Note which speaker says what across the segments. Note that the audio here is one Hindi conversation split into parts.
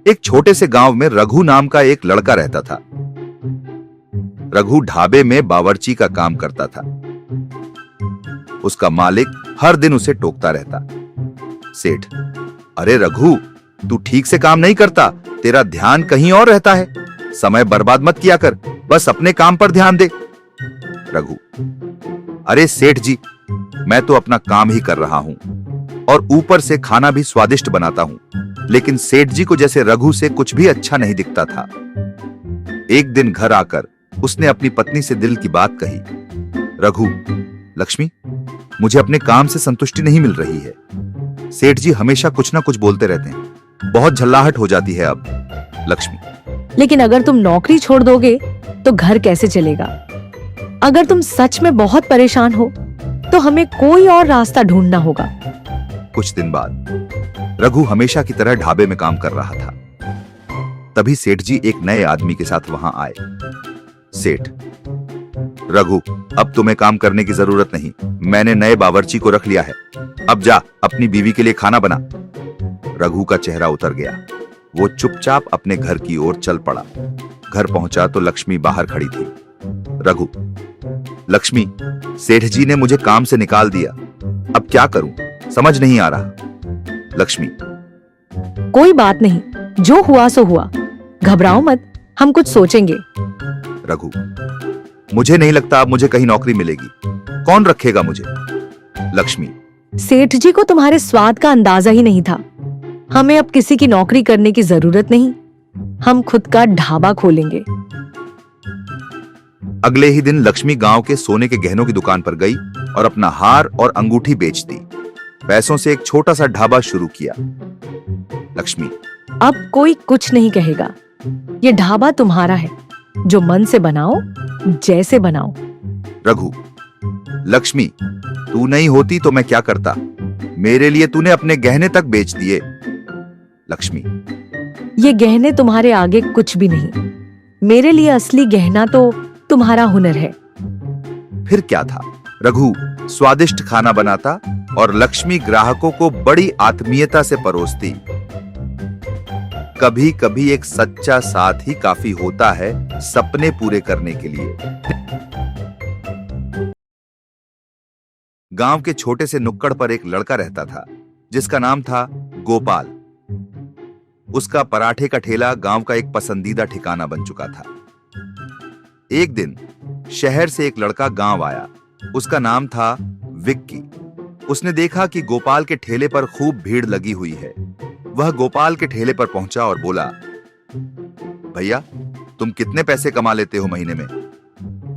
Speaker 1: एक छोटे से गांव में रघु नाम का एक लड़का रहता था। रघु ढाबे में बावर्ची का काम करता था। उसका मालिक हर दिन उसे टोकता रहता। सेठ, अरे रघु, तू ठीक से काम नहीं करता, तेरा ध्यान कहीं और रहता है, समय बर्बाद मत किया कर, बस अपने काम पर ध्यान दे। रघु, अरे सेठ जी, मैं तो अपना काम ही कर रहा हूं और ऊपर से खाना भी स्वादिष्ट बनाता हूं, लेकिन सेठ जी को जैसे रघु से कुछ भी अच्छा नहीं दिखता था। एक दिन घर आकर उसने अपनी पत्नी से दिल की बात कही। रघु, लक्ष्मी, मुझे अपने काम से संतुष्टि नहीं मिल रही है। सेठ जी हमेशा कुछ ना कुछ बोलते रहते हैं, बहुत झल्लाहट हो जाती है अब। लक्ष्मी,
Speaker 2: लेकिन अगर तुम नौकरी छोड़ दोगे तो घर कैसे चलेगा? अगर तुम सच में बहुत परेशान हो तो हमें कोई और रास्ता ढूंढना होगा।
Speaker 1: कुछ दिन बाद रघु हमेशा की तरह ढाबे में काम कर रहा था। तभी सेठ जी एक नए आदमी के साथ वहां आए। सेठ, रघु, अब तुम्हें काम करने की जरूरत नहीं, मैंने नए बावर्ची को रख लिया है, अब जा अपनी बीवी के लिए खाना बना। रघु का चेहरा उतर गया। वो चुपचाप अपने घर की ओर चल पड़ा। घर पहुंचा तो लक्ष्मी बाहर खड़ी थी। रघु, लक्ष्मी, सेठ जी ने मुझे काम से निकाल दिया, अब क्या करूं, समझ नहीं आ रहा। लक्ष्मी,
Speaker 2: कोई बात नहीं, जो हुआ सो हुआ, घबराओ मत, हम कुछ सोचेंगे।
Speaker 1: रघु, मुझे नहीं लगता अब मुझे कहीं नौकरी मिलेगी, कौन रखेगा मुझे। लक्ष्मी,
Speaker 2: सेठ जी को तुम्हारे स्वाद का अंदाजा ही नहीं था। हमें अब किसी की नौकरी करने की जरूरत नहीं, हम खुद का ढाबा खोलेंगे।
Speaker 1: अगले ही दिन लक्ष्मी गांव के सोने के गहनों की दुकान पर गई और अपना हार और अंगूठी बेच दी। पैसों से एक छोटा सा ढाबा शुरू किया। लक्ष्मी,
Speaker 2: अब कोई कुछ नहीं कहेगा, ये ढाबा तुम्हारा है, जो मन से बनाओ, जैसे बनाओ।
Speaker 1: रघु, लक्ष्मी, तू नहीं होती तो मैं क्या करता, मेरे लिए तूने अपने गहने तक बेच दिए। लक्ष्मी,
Speaker 2: ये गहने तुम्हारे आगे कुछ भी नहीं, मेरे लिए असली गहना तो तुम्हारा हुनर है।
Speaker 1: फिर क्या था, रघु स्वादिष्ट खाना बनाता और लक्ष्मी ग्राहकों को बड़ी आत्मीयता से परोसती। कभी कभी एक सच्चा साथ ही काफी होता है सपने पूरे करने के लिए। गांव के छोटे से नुक्कड़ पर एक लड़का रहता था जिसका नाम था गोपाल। उसका पराठे का ठेला गांव का एक पसंदीदा ठिकाना बन चुका था। एक दिन शहर से एक लड़का गांव आया। उसका नाम था विक्की। उसने देखा कि गोपाल के ठेले पर खूब भीड़ लगी हुई है। वह गोपाल के ठेले पर पहुंचा और बोला, भैया, तुम कितने पैसे कमा लेते हो महीने में?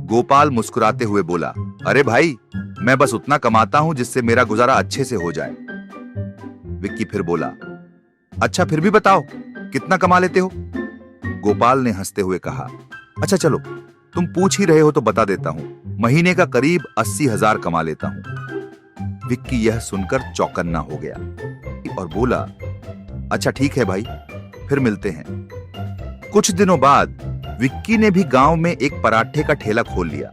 Speaker 1: गोपाल मुस्कुराते हुए बोला, अरे भाई, मैं बस उतना कमाता हूं जिससे मेरा गुजारा अच्छे से हो जाए। विक्की फिर बोला, अच्छा फिर भी बताओ, कितना कमा लेते हो? गोपाल ने हंसते हुए कहा, अच्छा चलो, तुम पूछ ही रहे हो तो बता देता हूं, महीने का करीब 80,000 कमा लेता हूं। विक्की यह सुनकर चौकन्ना हो गया और बोला, अच्छा ठीक है भाई, फिर मिलते हैं। कुछ दिनों बाद विक्की ने भी गांव में एक पराठे का ठेला खोल लिया।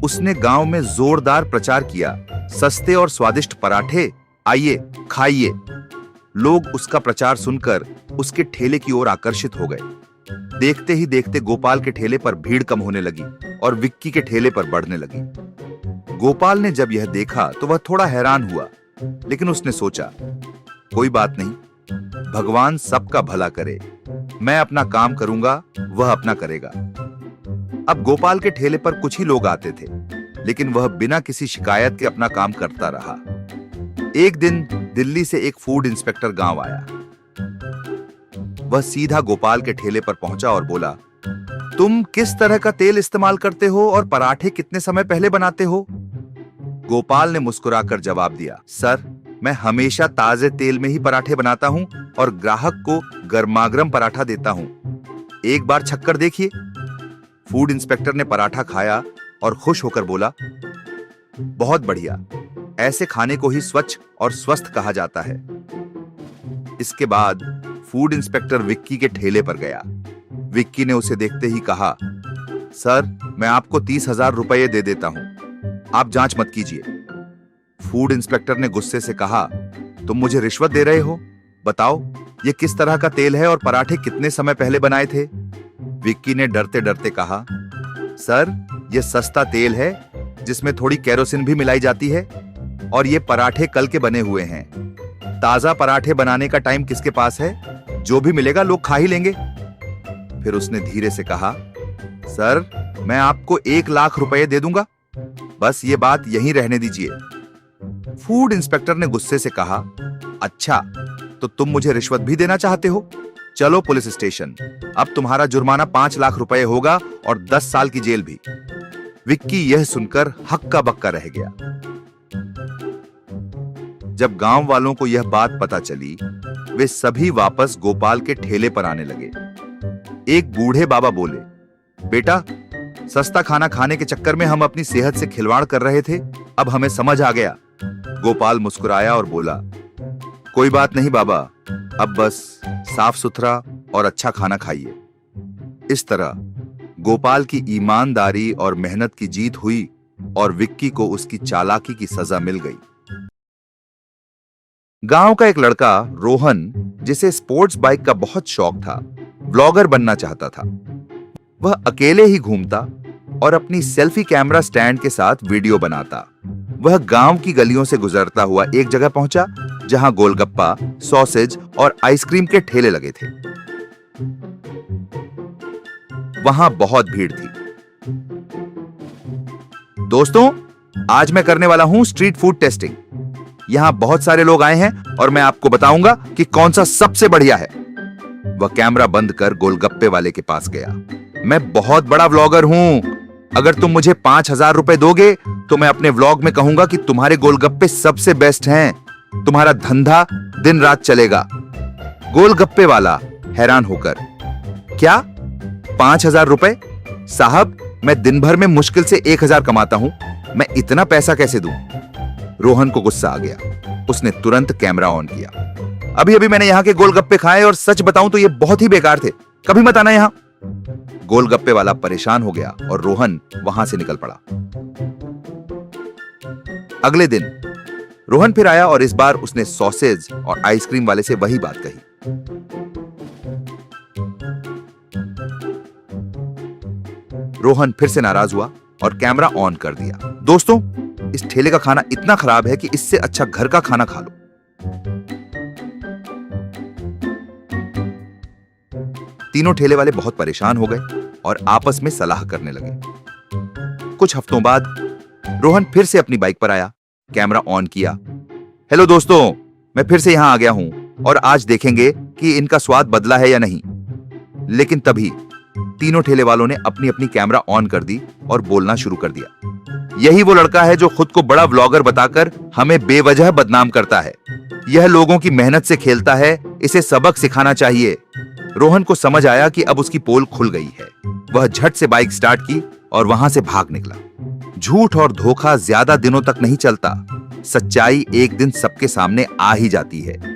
Speaker 1: उसने गांव में जोरदार प्रचार किया, सस्ते और स्वादिष्ट पराठे, आइए खाइए। लोग उसका प्रचार सुनकर उसके ठेले की ओर आकर्षित हो गए। देखते ही देखते गोपाल के ठेले पर भीड़ कम होने लगी और विक्की के ठेले पर बढ़ने लगी। गोपाल ने जब यह देखा तो वह थोड़ा हैरान हुआ, लेकिन उसने सोचा, कोई बात नहीं, भगवान सबका भला करे, मैं अपना काम करूंगा, वह अपना करेगा। अब गोपाल के ठेले पर कुछ ही लोग आते थे, लेकिन वह बिना किसी शिकायत के अपना काम करता रहा। एक दिन दिल्ली से एक फूड इंस्पेक्टर गांव आया। वह सीधा गोपाल के ठेले पर पहुंचा और बोला, तुम किस तरह का तेल इस्तेमाल करते हो और पराठे कितने समय पहले बनाते हो? गोपाल ने मुस्कुराकर जवाब दिया, सर, मैं हमेशा ताजे तेल में ही पराठे बनाता हूं और ग्राहक को गर्मागर्म पराठा देता हूं। एक बार छक्कर देखिए। फूड इंस्पेक्टर ने पराठा खाया और खुश होकर बोला, बहुत बढ़िया, ऐसे खाने को ही स्वच्छ और स्वस्थ कहा जाता है। इसके बाद फूड इंस्पेक्टर विक्की के ठेले पर गया। विक्की ने उसे देखते ही कहा, सर, मैं आपको 30,000 रुपये दे देता हूं, आप जांच मत कीजिए। फूड इंस्पेक्टर ने गुस्से से कहा, तुम मुझे रिश्वत दे रहे हो? बताओ, ये किस तरह का तेल है और पराठे कितने समय पहले बनाए थे? विक्की ने डरते डरते कहा, सर, ये सस्ता तेल है जिसमें थोड़ी केरोसिन भी मिलाई जाती है, और ये पराठे कल के बने हुए हैं। ताजा पराठे बनाने का टाइम किसके पास है? जो भी मिलेगा लोग खा ही लेंगे। फिर उसने धीरे से कहा, सर, मैं आपको 1 लाख रुपए दे दूंगा, बस ये बात यहीं रहने दीजिए। फूड इंस्पेक्टर ने गुस्से से कहा, अच्छा, तो तुम मुझे रिश्वत भी देना चाहते हो? चलो पुलिस स्टेशन, अब तुम्हारा जुर्माना 5 लाख रुपए होगा और 10 साल की जेल भी। विक्की यह सुनकर हक्का बक्का रह गया। जब गांव वालों को यह बात पता चली, वे सभी वापस गोपाल के ठेले पर आने लगे। एक बूढ़े बाबा बोले, बेटा, सस्ता खाना खाने के चक्कर में हम अपनी सेहत से खिलवाड़ कर रहे थे, अब हमें समझ आ गया। गोपाल मुस्कुराया और बोला, कोई बात नहीं बाबा, अब बस साफ सुथरा और अच्छा खाना खाइए। इस तरह गोपाल की ईमानदारी और मेहनत की जीत हुई और विक्की को उसकी चालाकी की सजा मिल गई। गांव का एक लड़का रोहन, जिसे स्पोर्ट्स बाइक का बहुत शौक था, ब्लॉगर बनना चाहता था। वह अकेले ही घूमता और अपनी सेल्फी कैमरा स्टैंड के साथ वीडियो बनाता। वह गांव की गलियों से गुजरता हुआ एक जगह पहुंचा जहां गोलगप्पा, सॉसेज और आइसक्रीम के ठेले लगे थे। वहां बहुत भीड़ थी। दोस्तों, आज मैं करने वाला हूं स्ट्रीट फूड टेस्टिंग। यहां बहुत सारे लोग आए हैं और मैं आपको बताऊंगा कि कौन सा सबसे बढ़िया है। वह कैमरा बंद कर गोलगप्पे वाले के पास गया। मैं बहुत बड़ा व्लॉगर हूं। अगर तुम मुझे 5,000 रुपए दोगे तो मैं अपने व्लॉग में कहूंगा कि तुम्हारे गोलगप्पे सबसे बेस्ट हैं। तुम्हारा धंधा दिन रात चलेगा। गोलगप्पे वाला हैरान होकर, क्या 5,000 रुपए? साहब, मैं दिन भर में मुश्किल से 1,000 कमाता हूं, मैं इतना पैसा कैसे दूं? रोहन को गुस्सा आ गया। उसने तुरंत कैमरा ऑन किया। अभी अभी मैंने यहां के गोलगप्पे खाए और सच बताऊं तो ये बहुत ही बेकार थे, कभी मत आना यहां। गोलगप्पे वाला परेशान हो गया और रोहन वहां से निकल पड़ा। अगले दिन रोहन फिर आया और इस बार उसने सॉसेज और आइसक्रीम वाले से वही बात कही। रोहन फिर से नाराज हुआ और कैमरा ऑन कर दिया। दोस्तों, इस ठेले का खाना इतना खराब है कि इससे अच्छा घर का खाना खा लो। तीनों ठेले वाले बहुत परेशान हो गए और आपस में सलाह करने लगे। कुछ हफ्तों बाद रोहन फिर से अपनी बाइक पर आया, कैमरा ऑन किया। हेलो दोस्तों, मैं फिर से यहां आ गया हूं और आज देखेंगे कि इनका स्वाद बदला है या नहीं। लेकिन तभी तीनों ठेले वालों ने अपनी अपनी कैमरा ऑन कर दी और बोलना शुरू कर दिया। यही वो लड़का है जो खुद को बड़ा व्लॉगर बताकर हमें बेवजह बदनाम करता है। यह लोगों की मेहनत से खेलता है, इसे सबक सिखाना चाहिए। रोहन को समझ आया कि अब उसकी पोल खुल गई है। वह झट से बाइक स्टार्ट की और वहां से भाग निकला। झूठ और धोखा ज्यादा दिनों तक नहीं चलता। सच्चाई एक दिन सबके सामने आ ही जाती है।